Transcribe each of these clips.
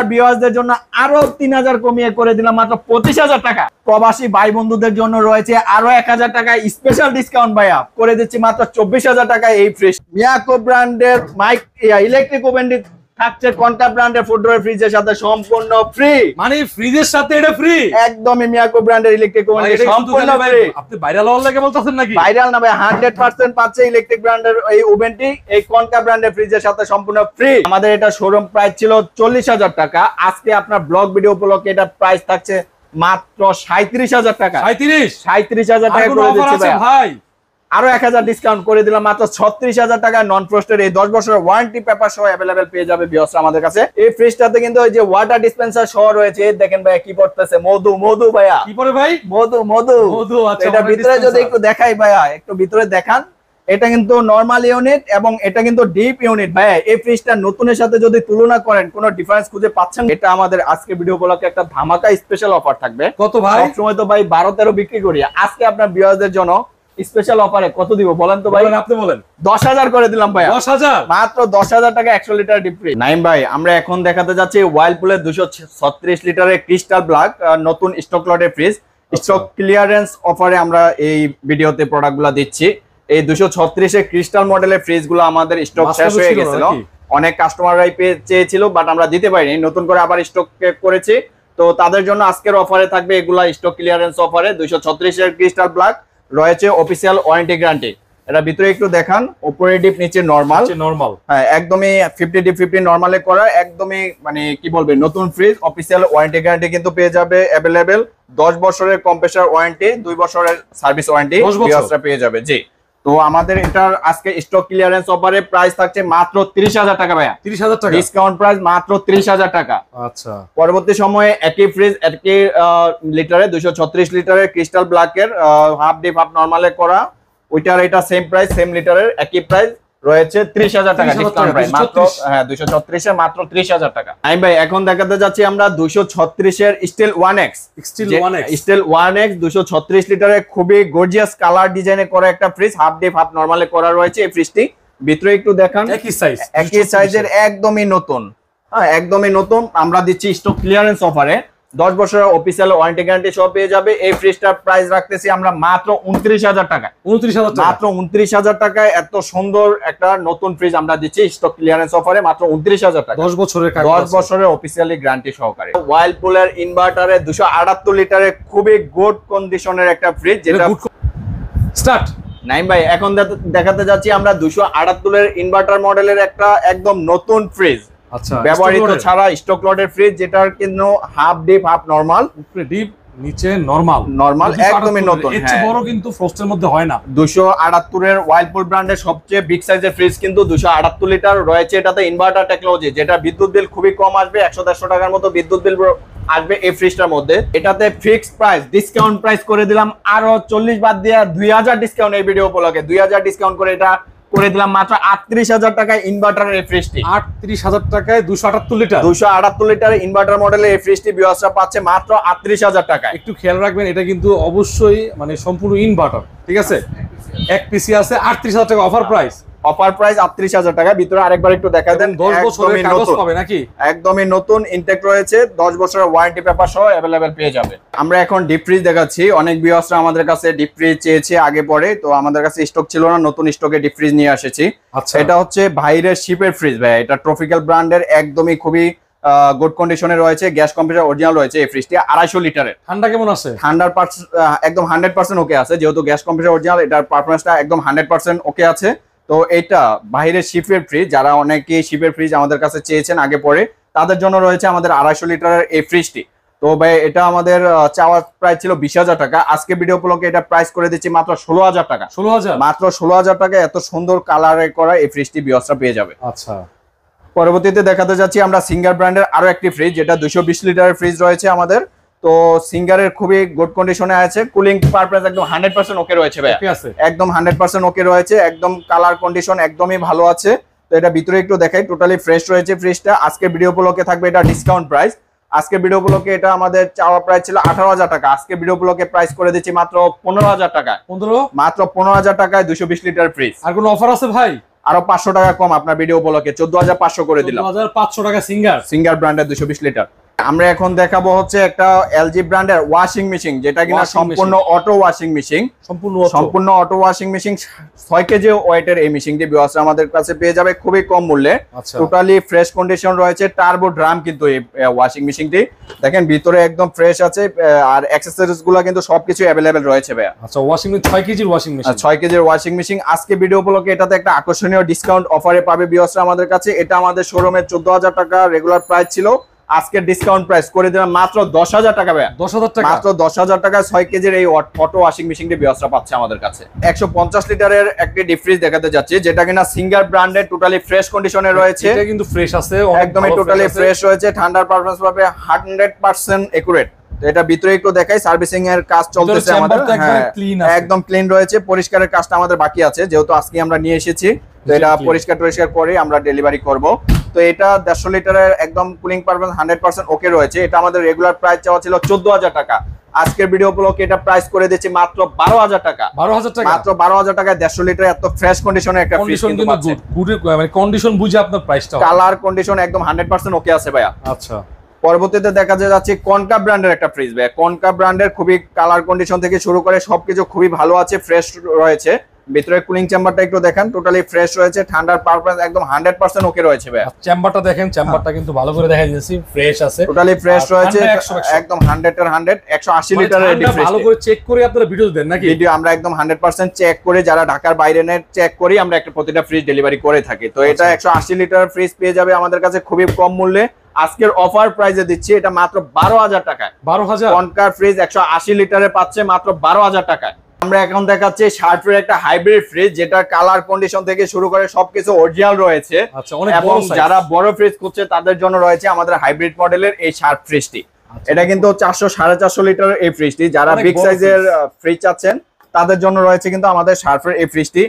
আমার ভিউয়ারদের জন্য আরো 3000 কমিয়ে করে দিলাম মাত্র 25000 টাকা। প্রবাসী ভাই বন্ধুদের জন্য রয়েছে আরো 1000 টাকা স্পেশাল ডিসকাউন্ট ভাইয়া, করে দিচ্ছি মাত্র 24000 টাকা এই ফ্রিজ। মিয়াকো ব্র্যান্ডের মাইক ইলেকট্রিক ওভেনটি থাকছে কনকা ব্র্যান্ডের ফুড ডোর ফ্রিজের সাথে সম্পূর্ণ ফ্রি। মানে ফ্রিজের সাথে এটা ফ্রি? একদমই মিয়াকো ব্র্যান্ডের ইলেকট্রিক ওভেন সম্পূর্ণ ফ্রি। আপনি ভাইরাল হওয়ার লাগে বলতেছেন নাকি? ভাইরাল না ভাই, 100% পাচ্ছে ইলেকট্রিক ব্র্যান্ডের এই ওভেনটি এই কনকা ব্র্যান্ডের ফ্রিজের সাথে সম্পূর্ণ ফ্রি। আমাদের এটা শোরুম প্রাইস ছিল 40000 টাকা, আজকে আপনার ব্লগ ভিডিও উপলক্ষে এটা প্রাইস থাকছে মাত্র 37000 টাকা। 37000 টাকা করে দিচ্ছি ভাই। আরো 1000 ডিসকাউন্ট করে দিলাম মাত্র 36000 টাকা। নন ফ্রস্টের এই 10 বছরের ওয়ারেন্টি পেপার সহ अवेलेबल পেয়ে যাবে ভিউয়ার্স আমাদের কাছে। এই ফ্রিজটাতে কিন্তু ওই যে ওয়াটার ডিসপেন্সার সহ রয়েছে। দেখেন ভাই কি পড়তেছে, মধু ভাইয়া। কি পড়ে ভাই? মধু। আচ্ছা, এটা ভিতরে যদি একটু দেখাই ভাইয়া, একটু ভিতরে দেখান। এটা কিন্তু নরমাল ইউনিট এবং এটা কিন্তু ডিপ ইউনিট ভাইয়া। এই ফ্রিজটা নতুনের সাথে যদি তুলনা করেন কোনো ডিফারেন্স খুঁজে পাচ্ছেন? এটা আমাদের আজকে ভিডিও উপলক্ষে একটা ধামাকা স্পেশাল অফার থাকবে। কত ভাই? সব সময় তো ভাই 12-13 বিক্রি করি, আজকে আপনার ভিউয়ারদের জন্য স্পেশাল অফারে কত দিব বলেন তো ভাই? আপনি বলেন। 10000 করে দিলাম ভাই। 10000? মাত্র 10000 টাকা 100 লিটার ডিপ ফ্রিজ। নাইম ভাই, আমরা এখন দেখাতে যাচ্ছি ওয়াইল্ডপুলের 236 লিটারের ক্রিস্টাল ব্ল্যাক নতুন স্টক লটের ফ্রিজ। স্টক ক্লিয়ারেন্স অফারে আমরা এই ভিডিওতে প্রোডাক্টগুলো দিচ্ছি। এই 236 এর ক্রিস্টাল মডেলের ফ্রিজগুলো আমাদের স্টক শেষ হয়ে গেছিল, অনেক কাস্টমাররাই চেয়েছিল, বাট আমরা দিতে পারিনি, নতুন করে আবার স্টক করেছি। তো তাদের জন্য আজকের অফারে থাকবে এগুলা স্টক ক্লিয়ারেন্স অফারে 236 এর ক্রিস্টাল ব্ল্যাক রয়েছে অফিসিয়াল ওয়ারেন্টি গ্যারান্টি। এটা ভিতরে একটু দেখান, উপরে ডিপ নিচে নরমাল। হ্যাঁ, একদমই 50 ডিপ 50 নরমালে করা, একদমই মানে কি বলবে নতুন ফ্রিজ। অফিসিয়াল ওয়ারেন্টি গ্যারান্টি কিন্তু পেয়ে যাবে अवेलेबल। 10 বছরের কম্প্রেসার ওয়ারেন্টি, 2 বছরের সার্ভিস ওয়ারেন্টি ভিউয়ার্সরা পেয়ে যাবে। জি, তো আমাদের এটার আজকে স্টক ক্লিয়ারেন্স অফারে প্রাইস থাকছে মাত্র 30000 টাকা ভাইয়া। 30000 টাকা ডিসকাউন্ট প্রাইস মাত্র 30000 টাকা। আচ্ছা, পরবর্তী সময়ে একই ফ্রিজ একই লিটারে 236 লিটারের ক্রিস্টাল ব্ল্যাকের হাফ ডিপ হাফ নরমালে করা, ওইটার এটা সেম প্রাইস, সেম লিটারের একই প্রাইস রয়েছে 30000 টাকা ডিসকাউন্ট প্রাইস মাত্র। হ্যাঁ, 236 এর মাত্র 30000 টাকা। আমি ভাই এখন দেখাতে যাচ্ছি আমরা 236 এর স্টিল 1X। স্টিল 1X 236 লিটারের খুবই গর্জিয়াস কালার ডিজাইনে করা একটা ফ্রিজ, হাফ ডিপ হাফ নরমালে করা রয়েছে এই ফ্রিজটি। ভিতরে একটু দেখান, একই সাইজের, একদমই নতুন। হ্যাঁ, একদমই নতুন। আমরা দিচ্ছি স্টক ক্লিয়ারেন্স অফারে 10 বছরের অফিসিয়াল ওয়ারেন্টি গ্যারান্টি সব পেয়ে যাবে। এই ফ্রিজটার প্রাইস রাখতেছি আমরা মাত্র 29000 টাকা। 29000 টাকা, মাত্র 29000 টাকায় এত সুন্দর একটা নতুন ফ্রিজ আমরা দিচ্ছি স্টক ক্লিয়ারেন্স অফারে মাত্র 29000 টাকা। 10 বছরের 10 বছরের অফিসিয়ালি গ্যারান্টি সহকারে। ওয়াইল্ডপুলের ইনভার্টারে 278 লিটারের খুবই গুড কন্ডিশনের একটা ফ্রিজ, যেটা স্টার্ট। নাইম ভাই, এখন দেখাতে যাচ্ছি আমরা 278 এর ইনভার্টার মডেলের একটা একদম নতুন ফ্রিজ। আচ্ছা, ব্যবহৃত ছাড়া স্টক লটের ফ্রিজ, যেটার কিন্তু হাফ ডিপ হাফ নরমাল, উপরে ডিপ নিচে নরমাল, একদমই নতুন। এর চেয়ে বড় কিন্তু ফ্রস্টের মধ্যে হয় না। 278 এর ওয়াইল্ডপুল ব্র্যান্ডের সবচেয়ে বিগ সাইজের ফ্রিজ কিন্তু 278 লিটার রয়েছে। এটাতে ইনভার্টার টেকনোলজি, যেটা বিদ্যুৎ বিল খুবই কম আসবে, 100-150 টাকার মতো বিদ্যুৎ বিল আসবে এই ফ্রিজটার মধ্যে। এটাতে ফিক্সড প্রাইস, ডিসকাউন্ট প্রাইস করে দিলাম আরো 40 বাদ দিয়ে 2000 ডিসকাউন্ট এই ভিডিও উপলক্ষে 2000 ডিসকাউন্ট করে এটা করে দিলাম মাত্র 38000 টাকায় ইনভার্টারের এই ফ্রিজটি। 38000 টাকায় 278 লিটার ইনভার্টার মডেলের এই ফ্রিজটি ভিউয়ার্সরা পাচ্ছে মাত্র 38000 টাকায়। একটু খেয়াল রাখবেন, এটা কিন্তু অবশ্যই মানে সম্পূর্ণ ইনভার্টার, ঠিক আছে? এক পিসি আছে 38000 টাকা অফার প্রাইস। 38000 টাকা। ভিতরে আরেকবার একটু দেখা দেন, 10 বছরের কাগজ পাবে নাকি? একদমই নতুন ইনটেক রয়েছে, 10 বছরের ওয়ারেন্টি পেপার সহ अवेलेबल পেয়ে যাবে। আমরা এখন ডিপ ফ্রিজ দেখাচ্ছি। অনেক ভিউয়ার্সরা আমাদের কাছে ডিপ ফ্রিজ চেয়েছে আগে পরে, তো আমাদের কাছে স্টক ছিল না, নতুন স্টকে ডিপ ফ্রিজ নিয়ে এসেছি। এটা হচ্ছে ভাইরের শিপের ফ্রিজ ভাই, এটা ট্রপিক্যাল ব্র্যান্ডের, একদমই খুবই গুড কন্ডিশনে রয়েছে, গ্যাস কম্প্রেসার অরিজিনাল রয়েছে এই ফ্রিজটি। 250 লিটারের। ঠান্ডা কেমন আছে? ঠান্ডার একদম 100% ওকে আছে, যেহেতু গ্যাস কম্প্রেসার অরিজিনাল, এটার পারফরম্যান্সটা একদম 100% ওকে আছে। তো এটা বাইরের শিপের ফ্রিজ, যারা অনেকেই শিপের ফ্রিজ আমাদের কাছে চেয়েছেন আগে পরে, তাদের জন্য রয়েছে আমাদের 250 লিটারের এই ফ্রিজটি। তো ভাই এটা আমাদের চাওয়া প্রাইস ছিল 20000 টাকা, আজকে ভিডিও উপলক্ষে এটা প্রাইস করে দিচ্ছি মাত্র 16000 টাকা। 16000, মাত্র 16000 টাকা এত সুন্দর কালারে করা এই ফ্রিজটি ভিউয়ার্সরা পেয়ে যাবে। আচ্ছা, পরবর্তীতে দেখাতে যাচ্ছি আমরা সিঙ্গার ব্র্যান্ডের আরো একটি ফ্রিজ, যেটা 220 লিটারের ফ্রিজ রয়েছে আমাদের। তো সিঙ্গারের খুবই গুড কন্ডিশনে আছে, কুলিং পারপাস একদম 100% ওকে রয়েছে ভাই, একদম 100% ওকে রয়েছে, একদম কালার কন্ডিশন একদমই ভালো আছে। তো এটা ভিতরে একটু দেখাই, টোটালি ফ্রেশ রয়েছে ফ্রিজটা। আজকে ভিডিও উপলক্ষে থাকবে এটা ডিসকাউন্ট প্রাইস। আজকে ভিডিও উপলক্ষে এটা আমাদের চাওয়া প্রাইস ছিল 18000 টাকা, আজকে ভিডিও উপলক্ষে প্রাইস করে দিচ্ছি মাত্র 15000 টাকা। মাত্র 15000 টাকায় 220 লিটার ফ্রিজ। আর কোনো অফার আছে ভাই? আরো 500 টাকা কম আপনার ভিডিও উপলক্ষে 14500 করে দিলাম। 14500 টাকা সিঙ্গার ব্র্যান্ডের 220 লিটার। আমরা এখন দেখাবো হচ্ছে একটা এলজি ব্র্যান্ডের ওয়াশিং মেশিন, যেটা কিনা সম্পূর্ণ অটো ওয়াশিং মেশিন, সম্পূর্ণ অটো ওয়াশিং মেশিন। 6 কেজি ওয়েটের এই মেশিনটি ভিউয়ার্স আমাদের কাছে পেয়ে যাবে খুবই কম মূল্যে। টোটালি ফ্রেশ কন্ডিশন রয়েছে, টার্বো ড্রাম কিন্তু এই ওয়াশিং মেশিনটি দেখেন ভিতরে একদম ফ্রেশ আছে, আর অ্যাকসেসরিজ গুলো কিন্তু সবকিছু अवेलेबल রয়েছে ভাইয়া। আচ্ছা ওয়াশিং মেশিন 6 কেজির ওয়াশিং মেশিন, 6 কেজির ওয়াশিং মেশিন। আজকে ভিডিও উপলক্ষে এটাতে একটা আকর্ষণীয় ডিসকাউন্ট অফারে পাবে ভিউয়ার্স আমাদের কাছে। এটা আমাদের শোরুমে 14000 টাকা রেগুলার প্রাইস ছিল, আজকে ডিসকাউন্ট প্রাইস করে দিলাম মাত্র 10000 টাকা ভাই। 10000 টাকা, মাত্র 10000 টাকায় 6 কেজির এই অটো ওয়াশিং মেশিনটি ভিউয়ার্সরা পাচ্ছে আমাদের কাছে। 150 লিটারের একটি ডিপ ফ্রিজ দেখাতে যাচ্ছি, যেটা কিনা সিঙ্গার ব্র্যান্ডের, টোটালি ফ্রেশ কন্ডিশনে রয়েছে। এটা কিন্তু ফ্রেশ আছে, একদমই টোটালি ফ্রেশ রয়েছে, ঠান্ডার পারফরম্যান্স পাবে 100% একুরেট। তো এটা ভিতরে একটু দেখাই, সার্ভিসিং এর কাজ চলতেছে আমাদের, একদম ক্লিন রয়েছে। পরিষ্কারের কাজটা আমাদের বাকি আছে, যেহেতু আজকে আমরা নিয়ে এসেছি, তো এটা পরিষ্কার করে আমরা ডেলিভারি করব। তো এটা 150 লিটারের একদম কুলিং পারফরম্যান্স 100% ওকে রয়েছে। এটা আমাদের রেগুলার প্রাইস চাওয়া ছিল 14000 টাকা, আজকের ভিডিও উপলক্ষে এটা প্রাইস করে দিচ্ছি মাত্র 12000 টাকা। 12000 টাকা, মাত্র 12000 টাকায় 150 লিটার এত ফ্রেশ কন্ডিশনের একটা ফ্রিজ কিন্তু পাচ্ছেন। মানে কন্ডিশন বুঝে আপনার প্রাইসটা, কালার কন্ডিশন একদম 100% ওকে আছে ভাইয়া। আচ্ছা পরবর্তীতে দেখা যাচ্ছে কনকা ব্র্যান্ডের একটা ফ্রিজ ভাই। কনকা ব্র্যান্ডের খুবই কালার কন্ডিশন থেকে শুরু করে সবকিছু খুবই ভালো আছে, ফ্রেশ রয়েছে। ভিতরে কুলিং চেম্বারটা একটু দেখেন, টোটালি ফ্রেশ রয়েছে, ঠান্ডার পারফরম্যান্স একদম 100% ওকে রয়েছে ভাই। চেম্বারটা দেখেন, চেম্বারটা কিন্তু ভালো করে দেখা যাচ্ছে, ফ্রেশ আছে, টোটালি ফ্রেশ রয়েছে, একদম 100 এর 100 180 লিটারের ডিপ ফ্রিজ। ভালো করে চেক করে আপনারা ভিডিও দেন নাকি? ভিডিও আমরা একদম 100% চেক করে, যারা ঢাকার বাইরে নেয় চেক করি আমরা একটা প্রতিটা ফ্রিজ ডেলিভারি করে থাকি। তো এটা 180 লিটারের ফ্রিজ পেয়ে যাবে আমাদের কাছে খুবই কম মূল্যে। আজকের অফার প্রাইসে দিচ্ছি এটা মাত্র 12000 টাকায়। 12000 কনকার ফ্রিজ 180 লিটারে পাচ্ছে মাত্র 12000 টাকায়। আমরা এখন দেখাচ্ছি শার্পের একটা হাইব্রিড ফ্রিজ, যেটা কালার কন্ডিশন থেকে শুরু করে সবকিছু অরিজিনাল রয়েছে। এবং যারা বড় ফ্রিজ খুঁজছে তাদের জন্য রয়েছে আমাদের হাইব্রিড মডেলের এই শার্প ফ্রিজটি। এটা কিন্তু 400 450 লিটারের এই ফ্রিজটি, যারা বিগ সাইজের ফ্রিজ চাচ্ছেন তাদের জন্য রয়েছে কিন্তু আমাদের শার্পের এই ফ্রিজটি।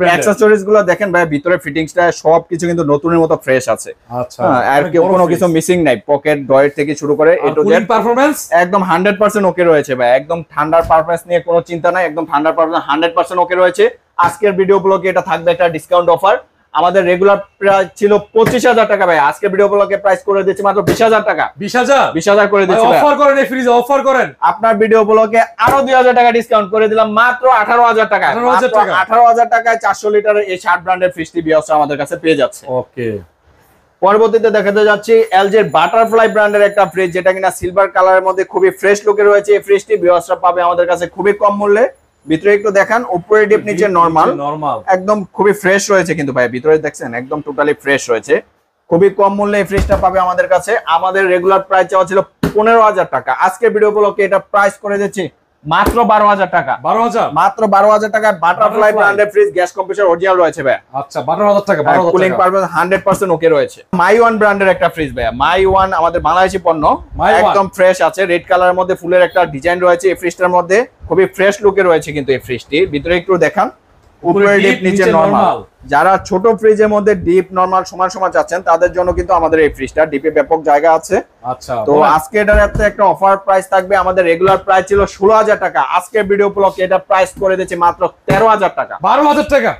অ্যাকসেসরিজ গুলো দেখেন ভাই, ভিতরে ফিটিংসটা সবকিছু কিন্তু নতুনের মতো ফ্রেশ আছে। আচ্ছা আর কোনো কিছু মিসিং নাই, পকেট ডয়ের থেকে শুরু করে এ টু জেড পারফরম্যান্স একদম 100% ওকে রয়েছে ভাই। একদম ঠান্ডার পারফরম্যান্স নিয়ে কোনো চিন্তা নাই, একদম ঠান্ডার পারফরম্যান্স 100% ওকে রয়েছে। আজকের ভিডিও ব্লগে এটা থাকবে একটা ডিসকাউন্ট অফার। আমাদের রেগুলার প্রাইস ছিল 25000 টাকা ভাই, আজকে ভিডিও ব্লগে প্রাইস করে দিচ্ছি মাত্র 20000 টাকা। 20000 করে দিচ্ছি ভাই। অফার করেন, এই ফ্রিজে অফার করেন। আপনার ভিডিও ব্লগে আরো 2000 টাকা ডিসকাউন্ট করে দিলাম মাত্র 18000 টাকা। 18000 টাকায় 400 লিটারের এই শার্প ব্র্যান্ডের ফ্রিজটি বিয়াসরা আমাদের কাছে পেয়ে যাচ্ছে। ওকে, পরবর্তীতে দেখাতে যাচ্ছি এলজির বাটারফ্লাই ব্র্যান্ডের একটা ফ্রিজ, যেটা কিনা সিলভার কালারের মধ্যে খুবই ফ্রেশ লুকে রয়েছে। এই ফ্রিজটি বিয়াসরা পাবে আমাদের কাছে খুবই কম মূল্যে। ভিতরে একটু দেখান, উপরে ডিপ নিচে নরমাল, একদম খুবই ফ্রেশ রয়েছে কিন্তু ভাই। ভিতরে দেখছেন একদম টোটালি ফ্রেশ রয়েছে, খুবই কম মূল্যে এই ফ্রিজটা পাবে আমাদের কাছে। আমাদের রেগুলার প্রাইস চাওয়া ছিল 15000 টাকা, আজকে ভিডিও উপলক্ষে এটা প্রাইস করে দিচ্ছি মাত্র 12000 টাকা। 12000, মাত্র 12000 টাকায় বাটারফ্লাই ব্র্যান্ডের ফ্রিজ, গ্যাস কম্প্রেসর অরিজিনাল রয়েছে ভাই। আচ্ছা 12000 টাকা, কুলিং পারফরম্যান্স 100% ওকে রয়েছে। মাই ওয়ান ব্র্যান্ডের একটা ফ্রিজ ভাই। মাই ওয়ান আমাদের বাংলাদেশি পণ্য, একদম ফ্রেশ আছে, রেড কালারের মধ্যে ফুলের একটা ডিজাইন রয়েছে এই ফ্রিজটার মধ্যে, খুবই ফ্রেশ লুকে রয়েছে কিন্তু এই ফ্রিজটি। ভিতরে একটু দেখান, উপরে ডিপ নিচে নরমাল। যারা ছোট ফ্রিজের মধ্যে ডিপ নরমাল সমান সমান চাচ্ছেন তাদের জন্য কিন্তু আমাদের এই ফ্রিজটা, ডিপে ব্যাপক জায়গা আছে। আচ্ছা, তো আজকে এটার একটা অফার প্রাইস থাকবে। আমাদের রেগুলার প্রাইস ছিল 16000 টাকা, আজকে ভিডিও উপলক্ষে এটা প্রাইস করে দিচ্ছি মাত্র 13000 টাকা। 12000 টাকা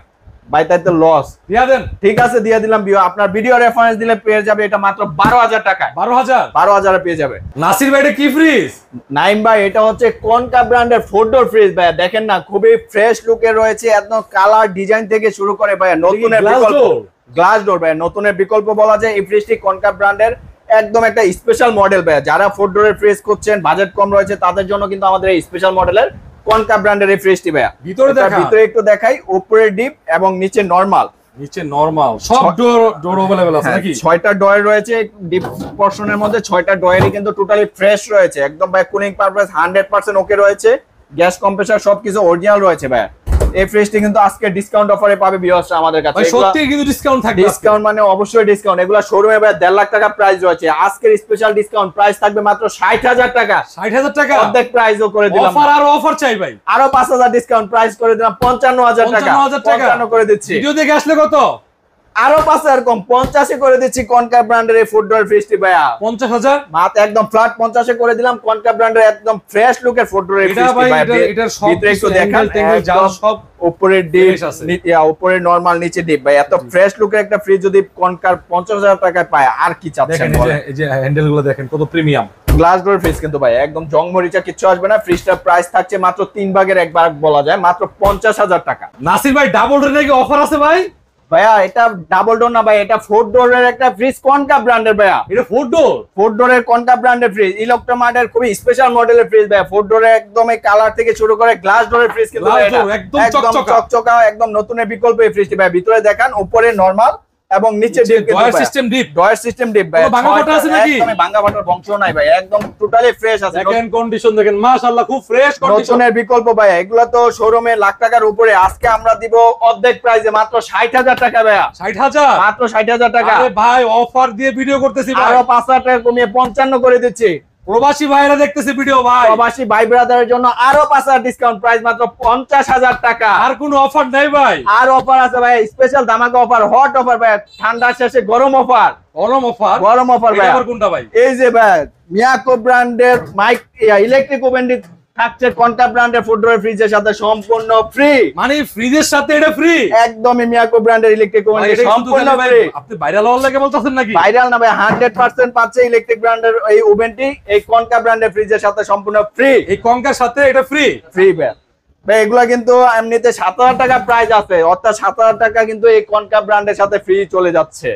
ভাই, তাই তো লস দিয়া দেন। ঠিক আছে, দিয়ে দিলাম। আপনার ভিডিও রেফারেন্স দিলে পেয়ে যাবে এটা মাত্র 12000 টাকা। 12000 এ পেয়ে যাবে। নাসির ভাই, এটা কি ফ্রিজ? নাইম ভাই, এটা হচ্ছে কনকা ব্র্যান্ডের 4 ডোর ফ্রিজ ভাই। দেখেন না, খুবই ফ্রেশ লুকে রয়েছে, একদম কালার ডিজাইন থেকে শুরু করে ভাই নতুনের বিকল্প, গ্লাস ডোর ভাই, নতুনের বিকল্প বলা যায় এই ফ্রিজটি। কনকা ব্র্যান্ডের একদম একটা স্পেশাল মডেল ভাই। যারা 4 ডোরের ফ্রিজ করছেন, বাজেট কম রয়েছে, তাদের জন্য কিন্তু আমাদের এই স্পেশাল মডেলের কনকা ব্র্যান্ডের এই ফ্রিজটি ভাই। ভিতরে একটু দেখাই, উপরে ডিপ এবং নিচে নরমাল। সব ডোর अवेलेबल আছে নাকি? 6টা ডয়ার রয়েছে ডিপ পোরশনের মধ্যে, 6টা ডয়ারই কিন্তু টোটালি ফ্রেশ রয়েছে একদম ভাই। কুলিং পারপাস 100% ওকে রয়েছে, গ্যাস কম্প্রেসর সবকিছু অরিজিনাল রয়েছে ভাই। এই ফ্রিজটি কিন্তু আজকে ডিসকাউন্ট অফারে পাবে ভিউয়ার্স আমাদের কাছে। সত্যি কিন্তু ডিসকাউন্ট থাকবে। ডিসকাউন্ট মানে অবশ্যই ডিসকাউন্ট। এগুলা শোরুমে ভাই 1.5 লাখ টাকা প্রাইস রয়েছে, আজকের স্পেশাল ডিসকাউন্ট প্রাইস থাকবে মাত্র 60000 টাকা। 60000 টাকা অর্ধেক প্রাইসও করে দিলাম। অফার আর অফার চাই ভাই, আরো 5000 ডিসকাউন্ট প্রাইস করে দিলাম 55000 টাকা। 55 করে দিচ্ছি। ভিডিও দেখে আসলে কত? আরো 5000 কম 50 এ করে দিচ্ছি কনকা ব্র্যান্ডের এই ফুড ডোর ফ্রিজটি ভাইয়া। 50,000 মাত্র একদম ফ্ল্যাট 50 এ করে দিলাম কনকা ব্র্যান্ডের একদম ফ্রেশ লুকের ফুড ডোর ফ্রিজটি ভাই। এটার সব ভিতরে একটু দেখেন সব উপরে ডিপ উপরে নরমাল নিচে ডিপ ভাই। এত ফ্রেশ লুকের একটা ফ্রিজ যদি কনকার 50,000 টাকায় পায় আর কি চাচ্ছেন বলেন। এই যে হ্যান্ডেলগুলো দেখেন কত প্রিমিয়াম গ্লাস ডোর ফ্রিজ কিন্তু ভাই একদম জং মরিচা কিচ্ছু আসবে না। ফ্রিজটার প্রাইস থাকছে মাত্র 3 ভাগের 1 ভাগ বলা যায়, মাত্র 50,000 টাকা। নাসির ভাই ডাবল ডোর নাকি অফার আছে ভাই? ভাইয়া এটা ডাবল ডোর না ভাই, এটা 4 ডোরের একটা ফ্রিজ কনকা ব্র্যান্ডের ভাইয়া। এটা 4 ডোরের কনকা ব্র্যান্ডের ফ্রিজ, ইলেকট্রোমার্টের খুবই স্পেশাল মডেলের ফ্রিজ ভাইয়া। 4 ডোরের একদম এই কালার থেকে শুরু করে গ্লাস ডোরের ফ্রিজ কিন্তু একদম চকচকা একদম নতুনের বিকল্প এই ফ্রিজটি ভাই। ভিতরে দেখান উপরে নরমাল এবং নিচে ডিপ কিন্তু drawer system deep. Drawer system deep ভাই। ভাঙা ফাটা আছে নাকি? একদম ভাঙা ফাটার বংশ নাই ভাই, একদম টোটালি ফ্রেশ আছে। দেখেন কন্ডিশন দেখেন মাশাআল্লাহ খুব ফ্রেশ কন্ডিশন। নতুনের বিকল্প ভাই, এগুলা তো শোরুমে লাখ টাকার উপরে, আজকে আমরা দিব অর্ধেক প্রাইসে মাত্র 60,000 টাকা ভাইয়া। 60,000 মাত্র 60,000 টাকা। আরে ভাই অফার দিয়ে ভিডিও করতেছি ভাই, আরো 5,000 টাকা কমিয়ে 55 করে দিচ্ছি। প্রবাসী ভাইরা দেখতেছে ভিডিও ভাই, প্রবাসী ভাই ব্রাদারের জন্য আরো 5,000 ডিসকাউন্ট, প্রাইস মাত্র 50,000 টাকা। আর কোনো অফার নাই ভাই? আর অফার আছে ভাই, স্পেশাল ধামাকা অফার, হট অফার ভাই, ঠান্ডার শেষে গরম অফার। গরম অফার ভাই। আবার কোনটা ভাই? এই যে ভাই মিয়াকো ব্র্যান্ডের মাইক ইলেকট্রিক ওভেন থাকছে কনকা ব্র্যান্ডের ফুড ডোর ফ্রিজের সাথে সম্পূর্ণ ফ্রি। মানে ফ্রিজের সাথে এটা ফ্রি? একদমই মিয়াকো ব্র্যান্ডের ইলেকট্রিক ওভেন সম্পূর্ণ ফ্রি। আপনি ভাইরাল হওয়ার লাগে বলতেছেন নাকি? ভাইরাল না ভাই, 100% পাচ্ছে ইলেকট্রিক ব্র্যান্ডের এই ওভেনটি এই কনকা ব্র্যান্ডের ফ্রিজের সাথে সম্পূর্ণ ফ্রি। এই কনকার সাথে এটা ফ্রি ভাই। ভাই এগুলা কিন্তু এমনিতে 7,000 টাকা প্রাইস আছে, অর্থাৎ 7,000 টাকা কিন্তু এই কনকা ব্র্যান্ডের সাথে ফ্রি চলে যাচ্ছে।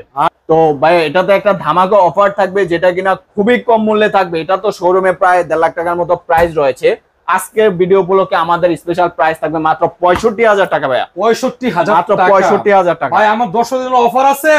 তো ভাই এটাতে একটা ধামাকা অফার থাকবে যেটা কিনা খুবই কম মূল্যে থাকবে। এটা তো শোরুমে প্রায় 1.5 লাখ টাকার মতো প্রাইস রয়েছে, আজকের ভিডিও উপলক্ষে আমাদের স্পেশাল প্রাইস থাকবে মাত্র 65,000 টাকা ভাইয়া। 65,000 মাত্র 65,000 টাকা ভাই। আমার দর্শকদের জন্য অফার আছে,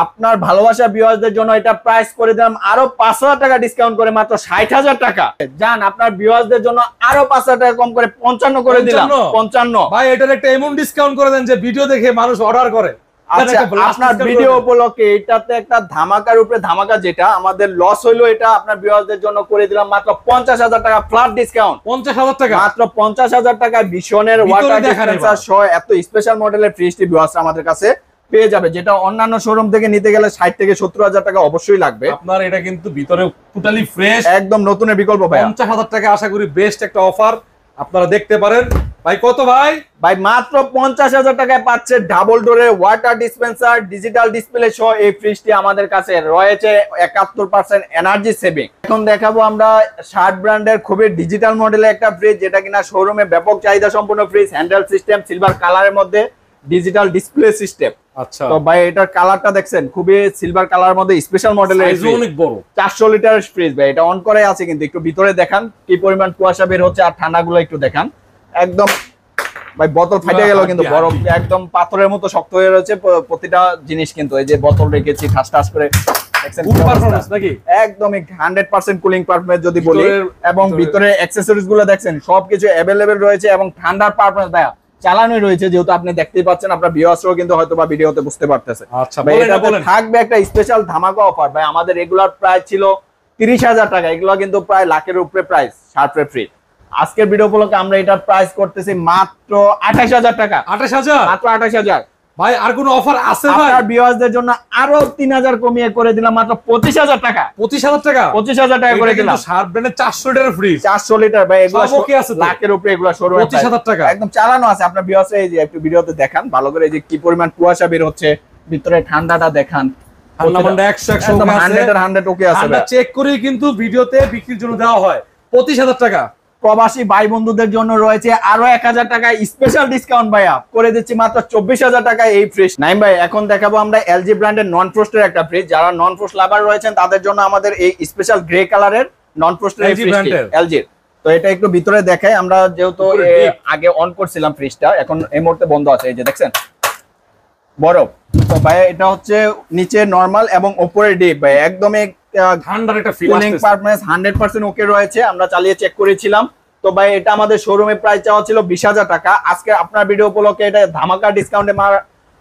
আপনার ভালোবাসা ভিউয়ারদের জন্য এটা প্রাইস করে দিলাম আরো 5,000 টাকা ডিসকাউন্ট করে মাত্র 60,000 টাকা। জান আপনার ভিউয়ারদের জন্য আরো 5,000 টাকা কম করে 55 করে দিলাম। 55 ভাই এটার একটা এমন ডিসকাউন্ট করে দেন যে ভিডিও দেখে মানুষ অর্ডার করে। আচ্ছা আপনার ভিডিও উপলক্ষে এটাতে একটা ধামাকার উপরে ধামাকা, যেটা আমাদের লস হইলো এটা আপনার ভিউয়ারদের জন্য করে দিলাম মাত্র 50,000 টাকা ফ্ল্যাট ডিসকাউন্ট। 50,000 টাকা মাত্র 50,000 টাকা ভিশনের ওয়াটার ডিসপেন্সার সহ এত স্পেশাল মডেলের ফ্রিজটি ভিউয়াররা আমাদের কাছে পেয়ে যাবে, যেটা অন্যান্য শোরুম থেকে নিতে গেলে 60 থেকে 70,000 টাকা অবশ্যই লাগবে। আপনার এটা কিন্তু ভিতরে টোটালি ফ্রেশ একদম নতুনের বিকল্প ভাই। 50,000 টাকা আশা করি বেস্ট একটা অফার আপনারা দেখতে পারেন ভাই। কত ভাই? ভাই মাত্র 50,000 টাকায় পাচ্ছে ডাবল ডোরের ওয়াটার ডিসপেন্সার ডিজিটাল ডিসপ্লে সহ এই ফ্রিজটি আমাদের কাছে রয়েছে 71% এনার্জি সেভিং। এখন দেখাবো আমরা শার্ট ব্র্যান্ডের খুবই ডিজিটাল মডেলের একটা ফ্রিজ, যেটা কিনা শোরুমে ব্যাপক চাহিদা সম্পন্ন ফ্রিজ। হ্যান্ডেল সিস্টেম সিলভার কালারের মধ্যে ডিজিটাল ডিসপ্লে সিস্টেম। আচ্ছা তো ভাই এটার কালারটা দেখছেন খুবই সিলভার কালারের মধ্যে স্পেশাল মডেলের, অনেক বড় 400 লিটারের ফ্রিজ ভাই। এটা অন করে আছে কিন্তু একটু ভিতরে দেখান কি পরিমাণ কুয়াশা বের হচ্ছে আর ঠান্ডাগুলো একটু দেখান। একদম ভাই বোতল ফাটে গেল কিন্তু বরফ একদম পাথরের মতো শক্ত হয়ে রয়েছে প্রতিটা জিনিস, কিন্তু এই যে বোতল রেখেছি ঠাস ঠাস করে একদমই 100% কুলিং পারফরম্যান্স যদি বলি, এবং ভিতরে অ্যাকসেসরিজ গুলো দেখছেন সবকিছু অ্যাভেলেবেল রয়েছে এবং ঠান্ডার পারফরম্যান্স ভাই চালানোই রয়েছে, যেহেতু আপনি দেখতেই পাচ্ছেন, আপনার ভিউয়ার্সরাও কিন্তু হয়তো বা ভিডিওতে বুঝতে পারতেছে। আচ্ছা ভাই এটাতে থাকবে একটা স্পেশাল ধামাকা অফার ভাই। আমাদের রেগুলার প্রাইস ছিল 30,000 টাকা, এগুলো কিন্তু প্রায় লাখের উপরে প্রাইস শার্ট ফ্রি। আজকের ভিডিও উপলক্ষে আমরা এটার প্রাইস করতেছি মাত্র 28,000 টাকা। 28,000 মাত্র 28,000 ভাই। আর কোনো অফার আছে ভাই? আপনার ভিউয়ারদের জন্য আরো 3,000 কমিয়ে করে দিলাম মাত্র 25,000 টাকা। 25,000 টাকা 25,000 টাকা করে দিলাম। শার্ট ব্র্যান্ডের 400 লিটার ফ্রিজ, 400 লিটার ভাই, এগুলো সব আছে লাখের উপরে, এগুলো শোরুমে 25,000 টাকা একদম চালানো আছে। আপনার ভিউয়াররা এই যে একটু ভিডিওতে দেখান ভালো করে, এই যে কি পরিমাণ কুয়াশা বের হচ্ছে, ভিতরে ঠান্ডাটা দেখান। ঠান্ডা 100 ওকে আছে, ঠান্ডা চেক করে কিন্তু ভিডিওতে বিক্রির জন্য দেওয়া হয় 25,000 টাকা। প্রবাসী ভাই বন্ধুদের জন্য রয়েছে আরো 1,000 টাকা স্পেশাল ডিসকাউন্ট ভাইয়া, করে দিচ্ছি মাত্র 24,000 টাকা এই ফ্রিজ। নাইম ভাই এখন দেখাবো আমরা এলজি ব্র্যান্ডের নন ফ্রস্টের একটা ফ্রিজ। যারা নন ফ্রস্ট লাভার রয়েছেন তাদের জন্য আমাদের এই স্পেশাল গ্রে কালারের নন ফ্রস্টের এলজি। তো এটা একটু ভিতরে দেখাই আমরা, যেহেতু আগে অন করছিলাম ফ্রিজটা, এখন এই মুহূর্তে বন্ধ আছে, এই যে দেখছেন বরফ। তো ভাই এটা হচ্ছে নিচে নরমাল এবং উপরে ডিপ ভাই, একদমই ঠান্ডার একটা ফিল কুলিং পারফরম্যান্স 100% ওকে রয়েছে, আমরা চালিয়ে চেক করেছিলাম। তো ভাই এটা আমাদের শোরুমে প্রাইস চাওয়া ছিল 20,000 টাকা, আজকে আপনার ভিডিও উপলক্ষে এটা ধামাকা ডিসকাউন্টে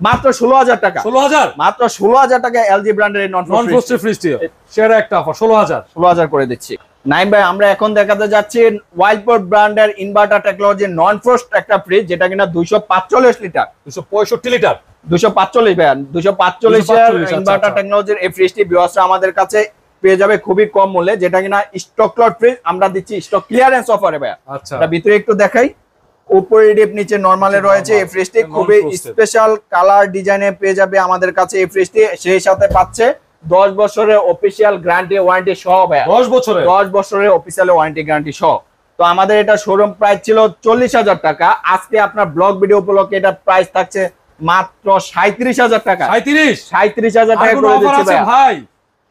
মাত্র 16,000 টাকা। 16,000 মাত্র 16,000 টাকা এলজি ব্র্যান্ডের নন ফ্রস্টেড ফ্রিজটি সেরা একটা অফার 16,000 করে দিচ্ছি। নাইম ভাই আমরা এখন দেখাতে যাচ্ছি ওয়াইল্ডপোর্ট ব্র্যান্ডের ইনভার্টার টেকনোলজি নন ফ্রস্ট একটা ফ্রিজ, যেটা কিনা 245 লিটার 265 লিটার 245 ভাইয়া, 245 এর ইনভার্টার টেকনোলজির এই ফ্রিজটি ভিউয়ার্সরা আমাদের কাছে পেয়ে যাবে খুবই কম মূল্যে, যেটা কিনা স্টক লট ফ্রিজ আমরা দিচ্ছি স্টক ক্লিয়ারেন্স অফারে ভাইয়া। আচ্ছা, এটা ভিতরে একটু দেখাই, উপরে ডিপ নিচে নরমালে রয়েছে এই ফ্রিজটি, খুবই স্পেশাল কালার ডিজাইনে পেয়ে যাবে আমাদের কাছে এই ফ্রিজটি। সেই সাথে পাচ্ছে 10 বছরের অফিশিয়াল গ্যারান্টি ওয়ারেন্টি সহ ভাইয়া। 10 বছরের অফিশিয়াল ওয়ারেন্টি গ্যারান্টি সহ। তো আমাদের এটা শোরুম প্রাইস ছিল 40,000 টাকা, আজকে আপনার ব্লগ ভিডিও উপলক্ষে এটা প্রাইস থাকছে মাত্র 37,000 টাকা। 37,000 টাকা করে দিচ্ছি ভাই,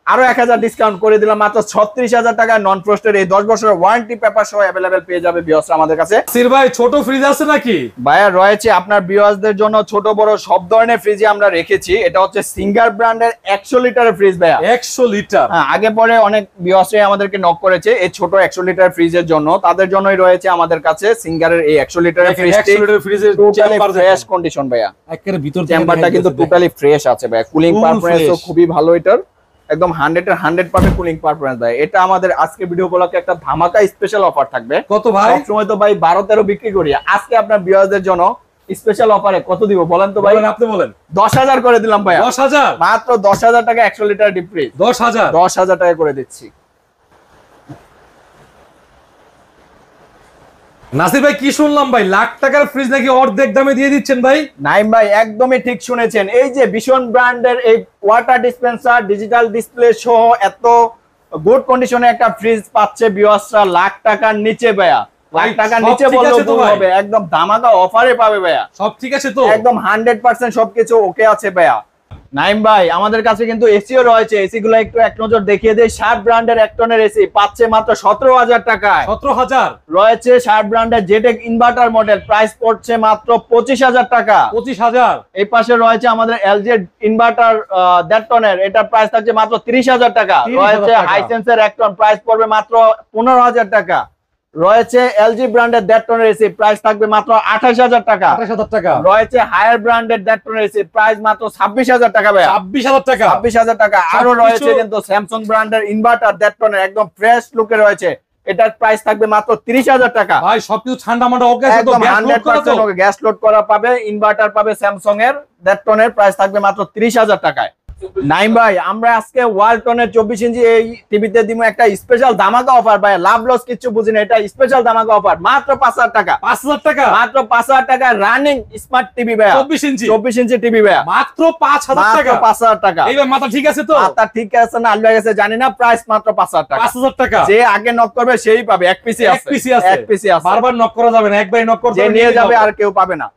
আরো 1000 ডিসকাউন্ট করে দিলাম, মাত্র 36,000 টাকা নন ফ্রস্টের এই 10 বছরের ওয়ারেন্টি পেপার সহ अवेलेबल পেয়ে যাবে ভিউয়ার্স আমাদের কাছে। সির ভাই ছোট ফ্রিজ আছে নাকি? ভাইয়া রয়েছে আপনার ভিউয়ার্সদের জন্য ছোট বড় সব ধরনের ফ্রিজই আমরা রেখেছি। এটা হচ্ছে সিঙ্গার ব্র্যান্ডের 100 লিটারের ফ্রিজ ভাইয়া। 100 লিটার? হ্যাঁ, আগে পরে অনেক ভিউয়ার্সই আমাদেরকে নক করেছে এই ছোট 100 লিটার ফ্রিজের জন্য, তাদের জন্যই রয়েছে আমাদের কাছে সিঙ্গারের এই 100 লিটারের ফ্রিজটি। 100 লিটার ফ্রিজের চেম্বার ফ্রেশ কন্ডিশন ভাইয়া, একেবারে ভিতর চেম্বারটা কিন্তু টোটালি ফ্রেশ আছে ভাইয়া। কুলিং পারফরম্যান্সও খুবই ভালো, এটার একদম 100% কুলিং পারফরম্যান্স ভাই। এটা আমাদের আজকে ভিডিও উপলক্ষে একটা ধামাকা স্পেশাল অফার থাকবে। কত ভাই? সব সময় তো ভাই 12-13 বিক্রি করি, আজকে আপনার ভিউয়ারদের জন্য স্পেশাল অফারে কত দিব বলেন তো ভাই? আপনি বলেন। 10,000 করে দিলাম ভাই। 10,000? মাত্র 10,000 টাকা 100 লিটার ডিপ ফ্রিজ। 10,000 টাকা করে দিচ্ছি। নাসির ভাই কি শুনলাম ভাই, লাখ টাকার ফ্রিজ নাকি অর্ধেক দামে দিয়ে দিচ্ছেন ভাই? নাইম ভাই একদমই ঠিক শুনেছেন, এই যে ভীষণ ব্র্যান্ডের এই ওয়াটার ডিসপেন্সার ডিজিটাল ডিসপ্লে সহ এত গুড কন্ডিশনে একটা ফ্রিজ পাচ্ছে ভিউয়ার্সরা লাখ টাকার নিচে ভাইয়া। লাখ টাকার নিচে বললেও ভুল হবে, একদম ধামাকা অফারে পাবে ভাইয়া। সব ঠিক আছে তো? একদম 100% সবকিছু ওকে আছে ভাইয়া। নাইম ভাই আমাদের কাছে কিন্তু এসিও রয়েছে, এসি গুলো একটু এক নজর দেখিয়ে দেই। শার্প ব্র্যান্ডের 1 টনের এসি পাচ্ছে মাত্র 17,000 টাকায়। 17,000? রয়েছে শার্প ব্র্যান্ডের জেটেক ইনভার্টার মডেল, প্রাইস পড়ছে মাত্র 25,000 টাকা। 25,000? এই পাশে রয়েছে আমাদের এলজি ইনভার্টার 1.5 টনের, এটা প্রাইস থাকছে মাত্র 30,000 টাকা। রয়েছে হাইসেন্সের 1 টন, প্রাইস পড়বে মাত্র 15,000 টাকা। রয়েছে এলজি ব্র্যান্ডের 1.5 টনের এসি, প্রাইস থাকবে মাত্র 28,000 টাকা। 28,000 টাকা? রয়েছে হায়ার ব্র্যান্ডের 1.5 টনের এসি, প্রাইস মাত্র 26,000 টাকা ভাই। 26,000 টাকা? 26,000 টাকা। আরো রয়েছে কিন্তু স্যামসাং ব্র্যান্ডের ইনভার্টার 1.5 টনের একদম ফ্রেশ লুকে রয়েছে, এটার প্রাইস থাকবে মাত্র 30,000 টাকা। ভাই সবকিছু ঠান্ডা মান্ডা ওকে আছে তো? গ্যাস লোড করা তো? গ্যাস লোড করা পাবে, ইনভার্টার পাবে স্যামসাং এর 1.5 টনের, প্রাইস থাকবে মাত্র 30,000 টাকায়। নাইম ভাই আমরা আজকে ওয়ালটনের 24 ইঞ্চি এই টিভিতে দিব একটা স্পেশাল ধামাকা অফার ভাই, লাভ লস কিছু বুঝি না, এটা স্পেশাল ধামাকা অফার মাত্র 5,000 টাকা। 5,000 টাকা? মাত্র 5,000 টাকা রানিং স্মার্ট টিভি ভাই, 24 ইঞ্চি টিভি ভাই, মাত্র 5,000 টাকা। 5,000 টাকা। এইবার মাথা ঠিক আছে তো? মাথা ঠিক আছে না আল্লাহ গেছে জানি না, প্রাইস মাত্র 5,000 টাকা। 5,000 টাকা? যে আগে নক করবে সেই পাবে, এক পিসি আছে, এক পিসি আছে, বারবার নক করা যাবে না, একবারই নক করতে যে নিয়ে যাবে আর কেউ পাবে না।